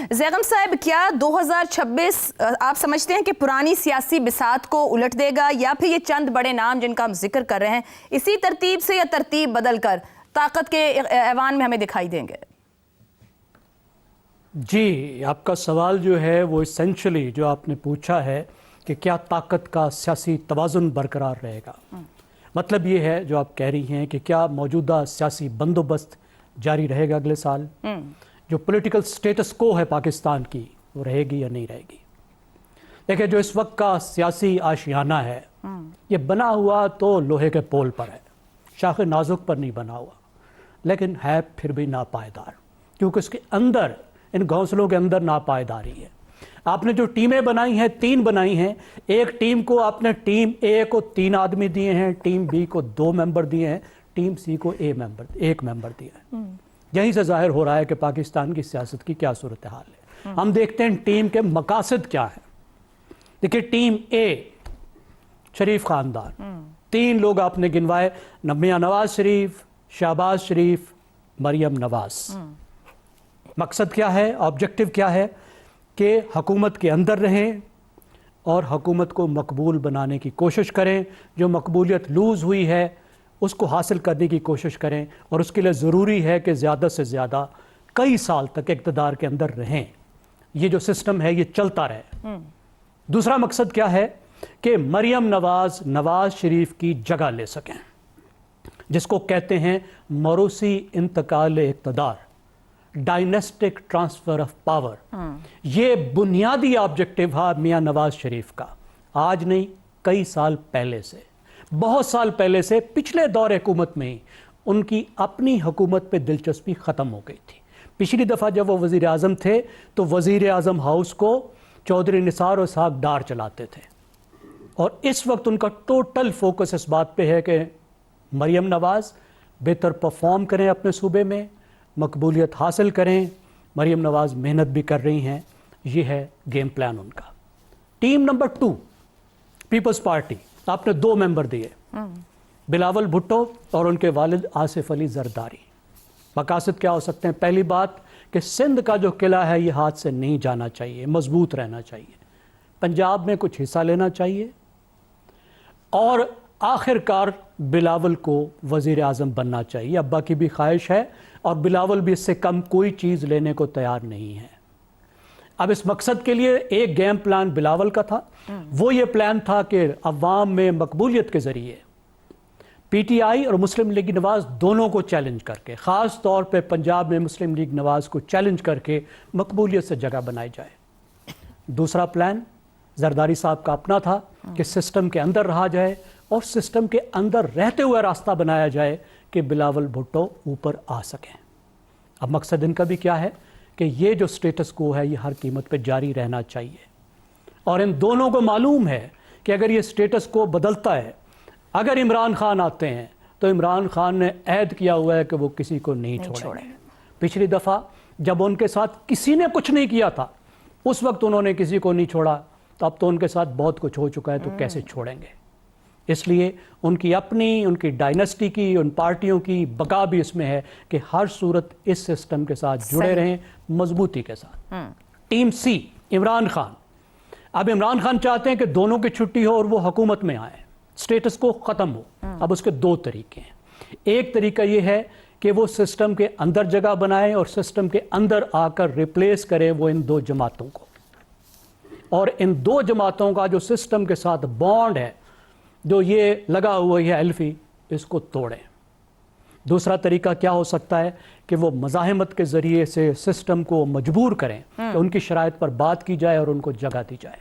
ज़ैगम साहब, क्या 2026 आप समझते हैं कि पुरानी सियासी बिसात को उलट देगा, या फिर ये चंद बड़े नाम जिनका हम जिक्र कर रहे हैं इसी तरतीब से या तरतीब बदल कर ताकत के ऐवान में हमें दिखाई देंगे? जी, आपका सवाल जो है वो एसेंशियली जो आपने पूछा है कि क्या ताकत का सियासी तवाज़ुन बरकरार रहेगा, मतलब ये है जो आप कह रही हैं कि क्या मौजूदा सियासी बंदोबस्त जारी रहेगा अगले साल, जो पॉलिटिकल स्टेटस को है पाकिस्तान की वो रहेगी या नहीं रहेगी। देखिए, जो इस वक्त का सियासी आशियाना है ये बना हुआ तो लोहे के पोल पर है, शाख नाजुक पर नहीं बना हुआ, लेकिन है फिर भी नापायदार, क्योंकि उसके अंदर, इन घोंसलों के अंदर नापायदारी है। आपने जो टीमें बनाई हैं, 3 बनाई हैं। एक टीम को आपने टीम ए को 3 आदमी दिए हैं, टीम बी को 2 मेंबर दिए हैं, टीम सी को 1 मेंबर दिया है। यहीं से जाहिर हो रहा है कि पाकिस्तान की सियासत की क्या सूरत हाल है। हम देखते हैं टीम के मकासद क्या है। देखिए, टीम ए शरीफ खानदान, 3 लोग आपने गिनवाए, मियां नवाज शरीफ, शहबाज शरीफ, मरियम नवाज। मकसद क्या है, ऑब्जेक्टिव क्या है कि हुकूमत के अंदर रहें और हुकूमत को मकबूल बनाने की कोशिश करें, जो मकबूलियत लूज़ हुई है उसको हासिल करने की कोशिश करें, और उसके लिए ज़रूरी है कि ज़्यादा से ज़्यादा कई साल तक इक़्तिदार के अंदर रहें, ये जो सिस्टम है ये चलता रहे। दूसरा मकसद क्या है कि मरियम नवाज शरीफ की जगह ले सकें, जिसको कहते हैं मौरूसी इंतकाल इक़्तिदार, डायनेस्टिक ट्रांसफ़र ऑफ पावर। ये बुनियादी ऑब्जेक्टिव है मियां नवाज शरीफ का, आज नहीं कई साल पहले से, बहुत साल पहले से, पिछले दौर हुकूमत में ही उनकी अपनी हुकूमत पे दिलचस्पी ख़त्म हो गई थी। पिछली दफ़ा जब वो वज़ीर आज़म थे तो वज़ीर आज़म हाउस को चौधरी निसार और इसहाक़ डार चलाते थे, और इस वक्त उनका टोटल फोकस इस बात पे है कि मरियम नवाज़ बेहतर परफॉर्म करें अपने सूबे में, मकबूलियत हासिल करें। मरियम नवाज़ मेहनत भी कर रही हैं, ये है गेम प्लान उनका। टीम नंबर 2 पीपल्स पार्टी, आपने 2 मेंबर दिए, बिलावल भुट्टो और उनके वालिद आसिफ अली जरदारी। मकासद क्या हो सकते हैं? पहली बात कि सिंध का जो किला है ये हाथ से नहीं जाना चाहिए, मजबूत रहना चाहिए, पंजाब में कुछ हिस्सा लेना चाहिए, और आखिरकार बिलावल को वज़ीर आज़म बनना चाहिए। अब्बा की भी ख्वाहिश है और बिलावल भी इससे कम कोई चीज़ लेने को तैयार नहीं है। अब इस मकसद के लिए एक गेम प्लान बिलावल का था, वो ये प्लान था कि अवाम में मकबूलियत के ज़रिए पीटीआई और मुस्लिम लीग नवाज़ दोनों को चैलेंज करके, ख़ास तौर पे पंजाब में मुस्लिम लीग नवाज़ को चैलेंज करके मकबूलियत से जगह बनाई जाए। दूसरा प्लान जरदारी साहब का अपना था कि सिस्टम के अंदर रहा जाए और सिस्टम के अंदर रहते हुए रास्ता बनाया जाए कि बिलावल भुट्टो ऊपर आ सकें। अब मकसद इनका भी क्या है कि ये जो स्टेटस को है ये हर कीमत पे जारी रहना चाहिए, और इन दोनों को मालूम है कि अगर ये स्टेटस को बदलता है, अगर इमरान खान आते हैं तो इमरान खान ने ऐद किया हुआ है कि वो किसी को नहीं छोड़ेंगे। पिछली दफ़ा जब उनके साथ किसी ने कुछ नहीं किया था उस वक्त उन्होंने किसी को नहीं छोड़ा, तो अब तो उनके साथ बहुत कुछ हो चुका है, तो कैसे छोड़ेंगे। इसलिए उनकी अपनी, उनकी डायनेस्टी की, उन पार्टियों की बका भी इसमें है कि हर सूरत इस सिस्टम के साथ जुड़े रहें मजबूती के साथ। टीम सी इमरान खान, अब इमरान खान चाहते हैं कि दोनों की छुट्टी हो और वो हुकूमत में आए, स्टेटस को ख़त्म हो। अब उसके 2 तरीके हैं। एक तरीका ये है कि वो सिस्टम के अंदर जगह बनाए और सिस्टम के अंदर आकर रिप्लेस करें वो इन 2 जमातों को, और इन 2 जमातों का जो सिस्टम के साथ बॉन्ड है, जो ये लगा हुआ है एल्फी, इसको तोड़ें। दूसरा तरीका क्या हो सकता है कि वो मज़ाहमत के ज़रिए से सिस्टम को मजबूर करें कि उनकी शराइत पर बात की जाए और उनको जगह दी जाए।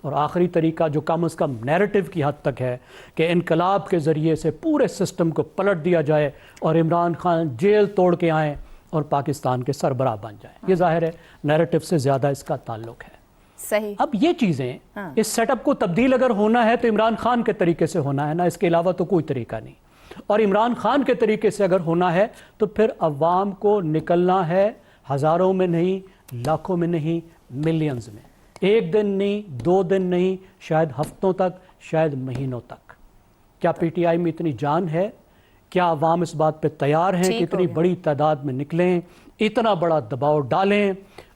और आखिरी तरीका जो कम अज़ कम नैरेटिव की हद तक है कि इनकलाब के ज़रिए से पूरे सिस्टम को पलट दिया जाए और इमरान खान जेल तोड़ के आएँ और पाकिस्तान के सरबराह बन जाए। ये ज़ाहिर है नैरेटिव से ज़्यादा इसका ताल्लुक़ है। सही। अब ये चीज़ें, इस सेटअप को तब्दील अगर होना है तो इमरान खान के तरीके से होना है ना, इसके अलावा तो कोई तरीका नहीं। और इमरान खान के तरीके से अगर होना है तो फिर अवाम को निकलना है हज़ारों में नहीं, लाखों में नहीं, मिलियंस में। 1 दिन नहीं, 2 दिन नहीं, शायद हफ्तों तक, शायद महीनों तक। क्या पीटीआई में इतनी जान है? क्या अवाम इस बात पे तैयार हैं कि इतनी बड़ी तादाद में निकलें, इतना बड़ा दबाव डालें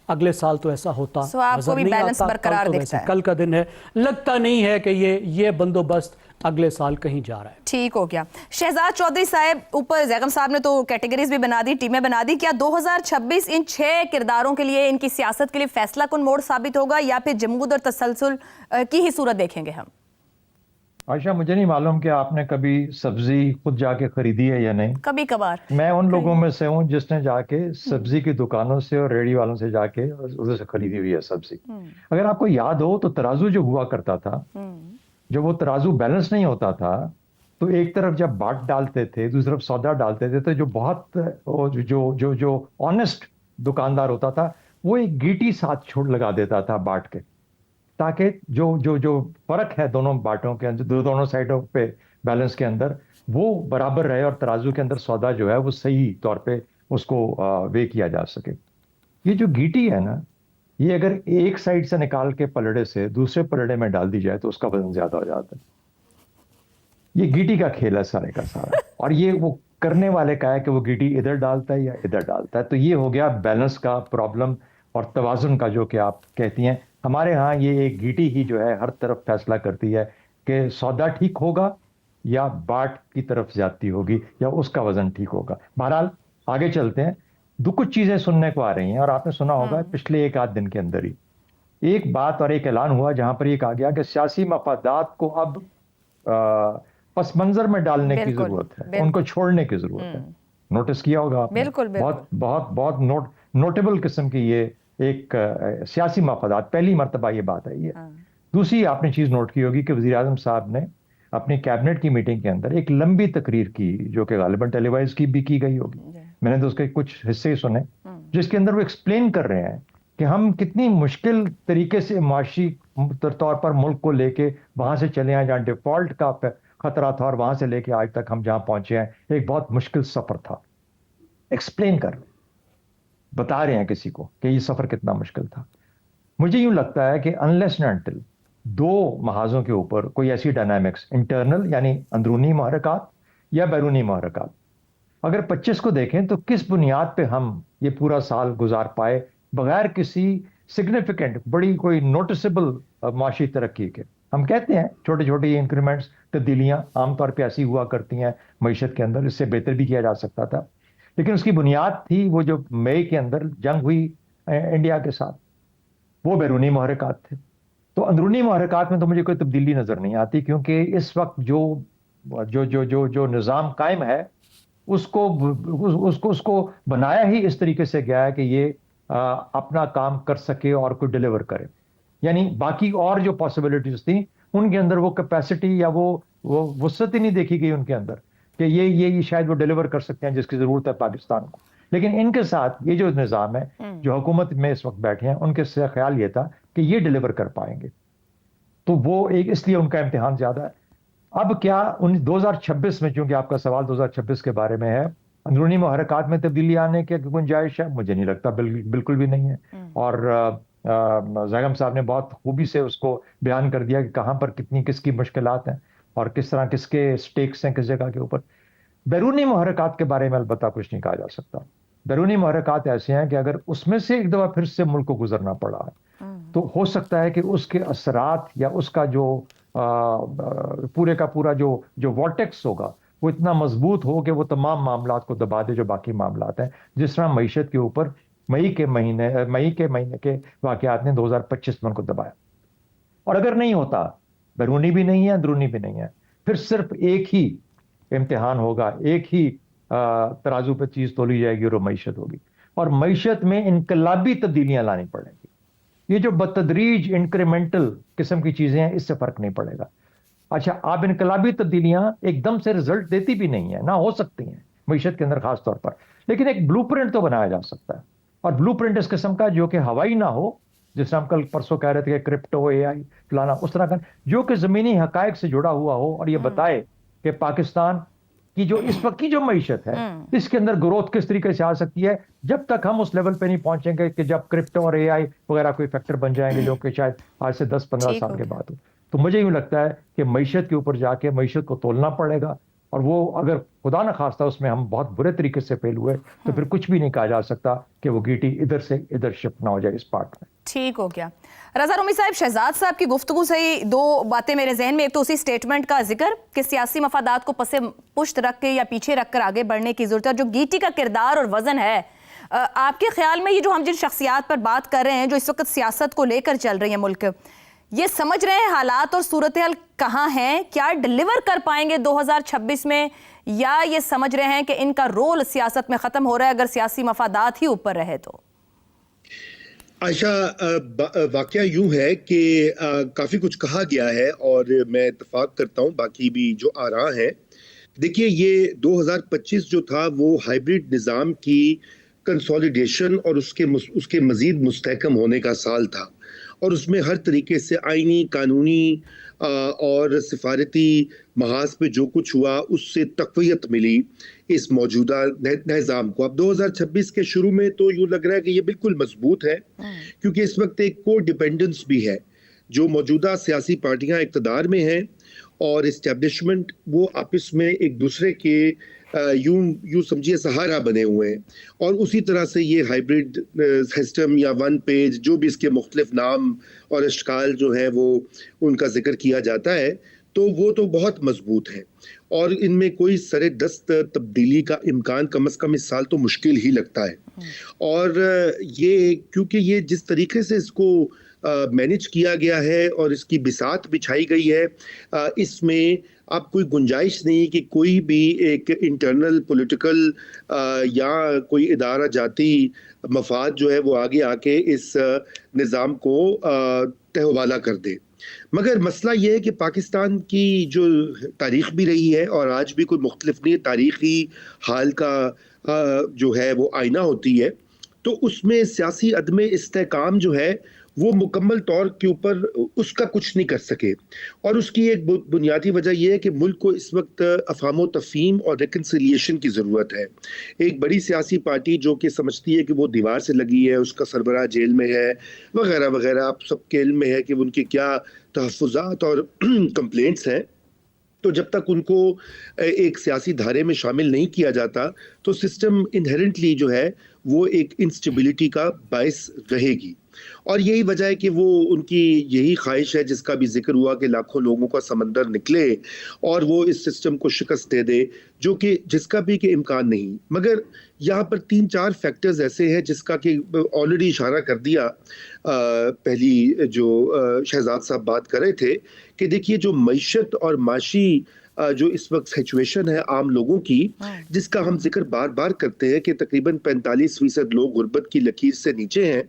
अगले साल तो ऐसा होता So, आपको नजर भी नहीं बैलेंस आता, बरकरार कल तो दिखता वैसे है। कल का दिन है, लगता नहीं है कि ये बंदोबस्त अगले साल कहीं जा रहा है। ठीक हो गया। शहजाद चौधरी साहब, ऊपर जैगम साहब ने तो कैटेगरीज भी बना दी, टीमें बना दी, क्या 2026 इन 6 किरदारों के लिए, इनकी सियासत के लिए फैसला कुन मोड़ साबित होगा या फिर जमूद और तसलसल की ही सूरत देखेंगे हम? आयशा, मुझे नहीं मालूम कि आपने कभी सब्जी खुद जाके खरीदी है या नहीं। कभी कभार मैं उन लोगों में से हूँ जिसने जाके सब्जी की दुकानों से और रेडी वालों से जाके उधर से खरीदी हुई है सब्जी। अगर आपको याद हो तो तराजू जो हुआ करता था, जब वो तराजू बैलेंस नहीं होता था, तो एक तरफ जब बाट डालते थे, दूसरी तरफ सौदा डालते थे, तो जो बहुत जो ऑनेस्ट दुकानदार होता था, वो एक गीटी साथ छोड़ लगा देता था बाट के, ताकि जो फर्क है दोनों बाटों के अंदर, दोनों साइडों पे बैलेंस के अंदर, वो बराबर रहे और तराजू के अंदर सौदा जो है वो सही तौर पे उसको वे किया जा सके। ये जो गीटी है ना, ये अगर एक साइड से निकाल के पलड़े से दूसरे पलड़े में डाल दी जाए तो उसका वजन ज्यादा हो जाता है। ये गीटी का खेल है सारे का सारा, और ये वो करने वाले का है कि वो गीटी इधर डालता है या इधर डालता है। तो ये हो गया बैलेंस का प्रॉब्लम और तवाजुन का, जो कि आप कहती हैं। हमारे यहाँ ये एक गीटी ही जो है हर तरफ फैसला करती है कि सौदा ठीक होगा या बाट की तरफ ज्यादती होगी या उसका वजन ठीक होगा। बहरहाल आगे चलते हैं। कुछ चीजें सुनने को आ रही हैं, और आपने सुना होगा पिछले एक आध दिन के अंदर ही एक बात और एक ऐलान हुआ जहां पर ये कहा गया कि सियासी मफादात को अब पस मंजर में डालने की जरूरत है, उनको छोड़ने की जरूरत है। नोटिस किया होगा आपने? बिल्कुल, बिल्कुल। बहुत बहुत बहुत नोटेबल किस्म की ये एक सियासी मफादात, पहली मर्तबा ये बात आई है। दूसरी आपने चीज नोट की होगी कि वजीर आजम साहब ने अपनी कैबिनेट की मीटिंग के अंदर एक लंबी तकरीर की, जो कि गालिबन टेलीवाइज की भी की गई होगी, मैंने तो उसके कुछ हिस्से सुने, जिसके अंदर वो एक्सप्लेन कर रहे हैं कि हम कितनी मुश्किल तरीके से माशी तौर पर मुल्क को लेके वहां से चले आए जहां डिफॉल्ट का खतरा था, और वहां से लेके आज तक हम जहां पहुंचे हैं, एक बहुत मुश्किल सफर था। एक्सप्लेन कर बता रहे हैं किसी को कि ये सफर कितना मुश्किल था। मुझे यूं लगता है कि अनलेस एंड अनटिल दो महाजों के ऊपर कोई ऐसी डायनामिक्स, इंटरनल यानी अंदरूनी महरकात या बैरूनी महरकात, अगर 25 को देखें तो किस बुनियाद पे हम ये पूरा साल गुजार पाए बगैर किसी सिग्निफिकेंट, बड़ी कोई नोटिसेबल माशी तरक्की के। हम कहते हैं छोटे छोटे इंक्रीमेंट्स, तब्दीलियां आमतौर पे ऐसी हुआ करती हैं मईशत के अंदर, इससे बेहतर भी किया जा सकता था, लेकिन उसकी बुनियाद थी वो जो मई के अंदर जंग हुई इंडिया के साथ, वो बैरूनी महरकात थे। तो अंदरूनी महरकात में तो मुझे कोई तब्दीली नजर नहीं आती, क्योंकि इस वक्त जो जो जो जो जो निज़ाम कायम है उसको बनाया ही इस तरीके से गया है कि ये अपना काम कर सके और कोई डिलीवर करे। यानी बाकी और जो पॉसिबिलिटीज थी उनके अंदर वो कैपेसिटी या वो वुसअत ही नहीं देखी गई उनके अंदर कि ये शायद वो डिलीवर कर सकते हैं जिसकी जरूरत है पाकिस्तान को। लेकिन इनके साथ ये जो निज़ाम है, जो हुकूमत में इस वक्त बैठे हैं, उनके से ख्याल ये था कि ये डिलीवर कर पाएंगे, तो वो एक इसलिए उनका इम्तिहान ज्यादा है। अब क्या 2026 में, चूंकि आपका सवाल 2026 के बारे में है, अंदरूनी महरकात में तब्दीली आने की गुंजाइश है? मुझे नहीं लगता, बिल्कुल भी नहीं है। और ज़ैगम साहब ने बहुत खूबी से उसको बयान कर दिया कि कहाँ पर कितनी किसकी मुश्किलात हैं और किस तरह किसके स्टेक्स हैं किस जगह के ऊपर। बैरूनी महरकात के बारे में अलबत्ता कुछ नहीं कहा जा सकता। बैरूनी महरकात ऐसे हैं कि अगर उसमें से एक दफा फिर से मुल्क को गुजरना पड़ा है तो हो सकता है कि उसके असरात या उसका जो पूरे का पूरा जो वॉर्टेक्स होगा वो इतना मजबूत हो कि वो तमाम मामलात को दबा दे जो बाकी मामलात हैं। जिस तरह मईशत के ऊपर मई के महीने के वाकयात ने 2025 में उनको दबाया। और अगर नहीं होता, बैरूनी भी नहीं है अंदरूनी भी नहीं है, फिर सिर्फ एक ही इम्तिहान होगा, एक ही तराजू पर चीज तोली जाएगी और वो मईशत होगी। और मईशत में इनकलाबी तब्दीलियां लानी पड़ेंगी। ये जो बतदरीज इंक्रीमेंटल किस्म की चीजें हैं, इससे फर्क नहीं पड़ेगा। अच्छा, आप इनकलाबी तब्दीलियां एकदम से रिजल्ट देती भी नहीं है, ना हो सकती हैं मईशत के अंदर खास तौर पर, लेकिन एक ब्लूप्रिंट तो बनाया जा सकता है। और ब्लूप्रिंट इस किस्म का जो कि हवाई ना हो, जिस हम कल परसों कह रहे थे कि क्रिप्टो, एआई फलाना, उस तरह का जो कि जमीनी हकायक से जुड़ा हुआ हो और ये बताए कि पाकिस्तान की जो इस वक्त की जो मईशत है इसके अंदर ग्रोथ किस तरीके से आ सकती है। जब तक हम उस लेवल पे नहीं पहुंचेंगे कि जब क्रिप्टो और एआई वगैरह कोई फैक्टर बन जाएंगे, जो कि शायद आज से 10-15 साल के बाद हो, तो मुझे यूं लगता है कि मईशत के ऊपर जाके मईशत को तोलना पड़ेगा اور وہ اگر خدا نہ خواستہ اس میں ہم بہت برے طریقے سے فیل ہوئے تو پھر کچھ بھی نہیں کہا جا سکتا کہ وہ گیٹی ادھر سے ادھر شفٹ نہ ہو جائے اس پارٹ میں. ٹھیک ہو گیا. رضا رومی صاحب, شہزاد صاحب کی گفتگو سے ہی دو باتیں میرے ذہن میں, ایک تو اسی سٹیٹمنٹ کا ذکر کہ سیاسی مفادات کو پس پشت رکھ کے یا پیچھے رکھ کر آگے بڑھنے کی ضرورت ہے, جو گیٹی کا کردار اور وزن ہے, آپ کے خیال میں یہ جو ہم جن شخصیات پر بات کر رہے ہیں جو اس وقت سیاست کو لے کر چل رہی ہیں ملک, یہ سمجھ رہے ہیں حالات اور صورتحال کہاں ہیں, کیا ڈیلیور کر پائیں گے 2026 میں, یا یہ سمجھ رہے ہیں کہ ان کا رول سیاست میں ختم ہو رہا ہے اگر سیاسی مفادات ہی اوپر رہے تو؟ عائشہ, واقعہ یوں ہے کہ کافی کچھ کہا گیا ہے اور میں اتفاق کرتا ہوں باقی بھی جو آراء ہیں. دیکھیے, یہ 2025 جو تھا وہ ہائیبریڈ نظام کی کنسولیڈیشن اور اس کے مزید مستحکم ہونے کا سال تھا, اور اس میں ہر طریقے سے آئینی, قانونی اور سفارتی محاذ پہ جو کچھ ہوا اس سے تقویت ملی اس موجودہ نظام کو. اب 2026 کے شروع میں تو یوں لگ رہا ہے کہ یہ بالکل مضبوط ہے, کیونکہ اس وقت ایک کو ڈیپینڈنس بھی ہے. جو موجودہ سیاسی پارٹیاں اقتدار میں ہیں اور اسٹیبلشمنٹ, وہ آپس میں ایک دوسرے کے یوں سمجھیے سہارا بنے ہوئے ہیں, اور اسی طرح سے یہ ہائیبریڈ سسٹم یا ون پیج جو بھی اس کے مختلف نام اور اشکال جو ہیں وہ ان کا ذکر کیا جاتا ہے, تو وہ تو بہت مضبوط ہے, اور ان میں کوئی سر دست تبدیلی کا امکان کم از کم اس سال تو مشکل ہی لگتا ہے. اور یہ کیونکہ یہ جس طریقے سے اس کو مینج کیا گیا ہے اور اس کی بساط بچھائی گئی ہے, اس میں اب کوئی گنجائش نہیں کہ کوئی بھی ایک انٹرنل پولیٹیکل یا کوئی ادارہ جاتی مفاد جو ہے وہ آگے آ کے اس نظام کو تہوالہ کر دے. مگر مسئلہ یہ ہے کہ پاکستان کی جو تاریخ بھی رہی ہے, اور آج بھی کوئی مختلف نہیں, تاریخی حال کا جو ہے وہ آئینہ ہوتی ہے, تو اس میں سیاسی عدم استحکام جو ہے وہ مکمل طور کے اوپر اس کا کچھ نہیں کر سکے. اور اس کی ایک بنیادی وجہ یہ ہے کہ ملک کو اس وقت افہام و تفہیم اور ریکنسیلیشن کی ضرورت ہے. ایک بڑی سیاسی پارٹی جو کہ سمجھتی ہے کہ وہ دیوار سے لگی ہے, اس کا سربراہ جیل میں ہے وغیرہ وغیرہ, آپ سب کے علم میں ہے کہ ان کے کیا تحفظات اور کمپلینٹس ہیں, تو جب تک ان کو ایک سیاسی دھارے میں شامل نہیں کیا جاتا تو سسٹم انہیرنٹلی جو ہے وہ ایک انسٹیبلٹی کا باعث رہے گی. اور یہی وجہ ہے کہ وہ ان کی یہی خواہش ہے جس کا بھی ذکر ہوا کہ لاکھوں لوگوں کا سمندر نکلے اور وہ اس سسٹم کو شکست دے دے, جو کہ جس کا بھی کہ امکان نہیں. مگر یہاں پر 3-4 فیکٹرز ایسے ہیں جس کا کہ آلریڈی اشارہ کر دیا پہلی جو شہزاد صاحب بات کر رہے تھے, کہ دیکھیے جو معیشت اور معاشی جو اس وقت سچویشن ہے عام لوگوں کی, جس کا ہم ذکر بار بار کرتے ہیں کہ تقریباً 45% لوگ غربت کی لکیر سے نیچے ہیں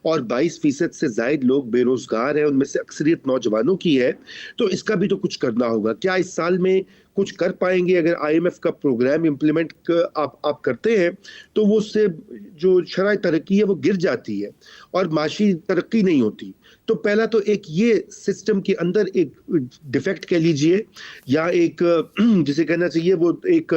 اور 22% سے زائد لوگ بے روزگار ہیں, ان میں سے اکثریت نوجوانوں کی ہے. تو اس کا بھی تو کچھ کرنا ہوگا. کیا اس سال میں کچھ کر پائیں گے؟ اگر IMF کا پروگرام امپلیمنٹ آپ کرتے ہیں تو وہ اس سے جو شرح ترقی ہے وہ گر جاتی ہے اور معاشی ترقی نہیں ہوتی. تو پہلا تو ایک یہ سسٹم کے اندر ایک ڈیفیکٹ کہہ لیجئے یا ایک جسے کہنا چاہیے وہ ایک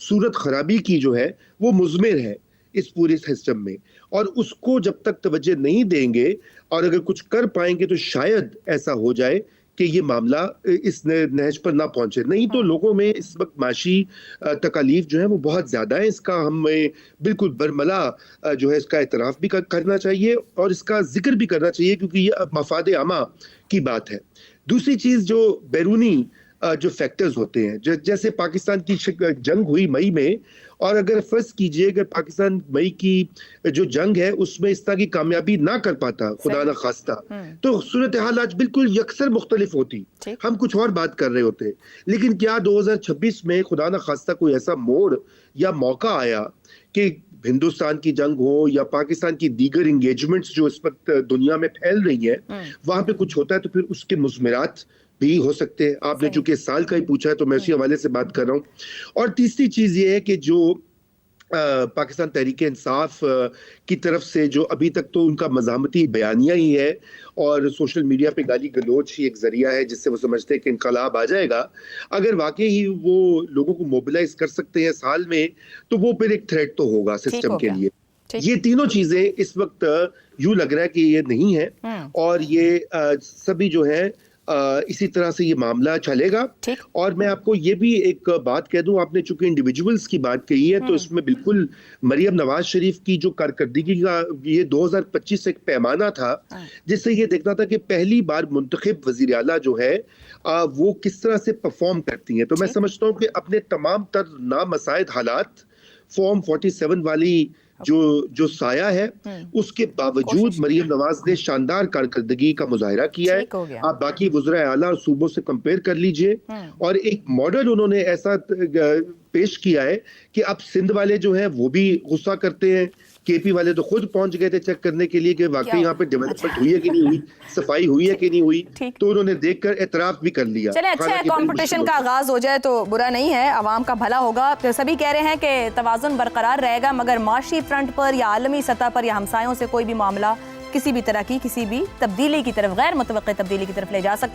صورت خرابی کی جو ہے وہ مضمر ہے اس پورے سسٹم میں, اور اس کو جب تک توجہ نہیں دیں گے اور اگر کچھ کر پائیں گے تو شاید ایسا ہو جائے کہ یہ معاملہ اس نہج پر نہ پہنچے. نہیں تو لوگوں میں اس وقت معاشی تکالیف جو ہیں وہ بہت زیادہ ہیں. اس کا ہمیں بالکل برملا جو ہے اس کا اعتراف بھی کرنا چاہیے اور اس کا ذکر بھی کرنا چاہیے, کیونکہ یہ مفاد عامہ کی بات ہے. دوسری چیز جو بیرونی جو فیکٹرز ہوتے ہیں, جیسے پاکستان کی جنگ ہوئی مئی میں, اور اگر فرض کیجئے اگر پاکستان مئی کی جو جنگ ہے اس میں اس طرح کی کامیابی نہ کر پاتا خدا نہ خواستہ, تو صورتحال آج بالکل یکسر مختلف ہوتی, ہم کچھ اور بات کر رہے ہوتے. لیکن کیا 2026 میں خدا نہ خواستہ کوئی ایسا موڑ یا موقع آیا کہ ہندوستان کی جنگ ہو یا پاکستان کی دیگر انگیجمنٹس جو اس وقت دنیا میں پھیل رہی ہیں وہاں پہ کچھ ہوتا ہے تو پھر اس کے مضمرات بھی ہو سکتے ہیں. آپ نے چونکہ سال کا ہی پوچھا ہے تو میں اسی حوالے سے بات کر رہا ہوں. اور تیسری چیز یہ ہے کہ جو پاکستان تحریک انصاف کی طرف سے جو ابھی تک تو ان کا مزاحمتی بیانیہ ہی ہے اور سوشل میڈیا پہ گالی گلوچ ہی ایک ذریعہ ہے جس سے وہ سمجھتے ہیں کہ انقلاب آ جائے گا. اگر واقعی ہی وہ لوگوں کو موبلائز کر سکتے ہیں سال میں تو وہ پھر ایک تھریٹ تو ہوگا سسٹم کے لیے. یہ تینوں چیزیں اس وقت یوں لگ رہا ہے کہ یہ نہیں ہے, اور یہ سبھی جو ہے اسی طرح سے یہ معاملہ چلے گا. اور میں آپ کو یہ بھی ایک بات کہہ دوں, آپ نے چونکہ انڈیویجولز کی بات کہی ہے تو اس میں بالکل مریم نواز شریف کی جو کارکردگی کا یہ 2025 ایک پیمانہ تھا جس سے یہ دیکھنا تھا کہ پہلی بار منتخب وزیر اعلیٰ جو ہے وہ کس طرح سے پرفارم کرتی ہیں. تو میں سمجھتا ہوں کہ اپنے تمام تر نامساعد حالات, فارم 47 والی جو سایہ ہے, اس کے باوجود مریم نواز نے شاندار کارکردگی کا مظاہرہ کیا ہے. آپ باقی وزرائے اعلیٰ اور صوبوں سے کمپیئر کر لیجئے, اور ایک ماڈل انہوں نے ایسا پیش کیا ہے کہ اب سندھ والے جو ہیں وہ بھی غصہ کرتے ہیں, کے پی والے تو خود پہنچ گئے تھے چیک کرنے کے لیے کہ واقعی یہاں پہ ڈیولپمنٹ ہوئی ہے کہ نہیں ہوئی, صفائی ہوئی ہے کہ نہیں ہوئی, تو انہوں نے دیکھ کر اعتراف بھی کر لیا. چلیں اچھا ہے, کمپٹیشن کا آغاز ہو جائے تو برا نہیں ہے, عوام کا بھلا ہوگا. سبھی کہہ رہے ہیں کہ توازن برقرار رہے گا, مگر معاشی فرنٹ پر یا عالمی سطح پر یا ہمسایوں سے کوئی بھی معاملہ کسی بھی طرح کی کسی بھی تبدیلی کی طرف, غیر متوقع تبدیلی کی طرف لے جا سکتا ہے.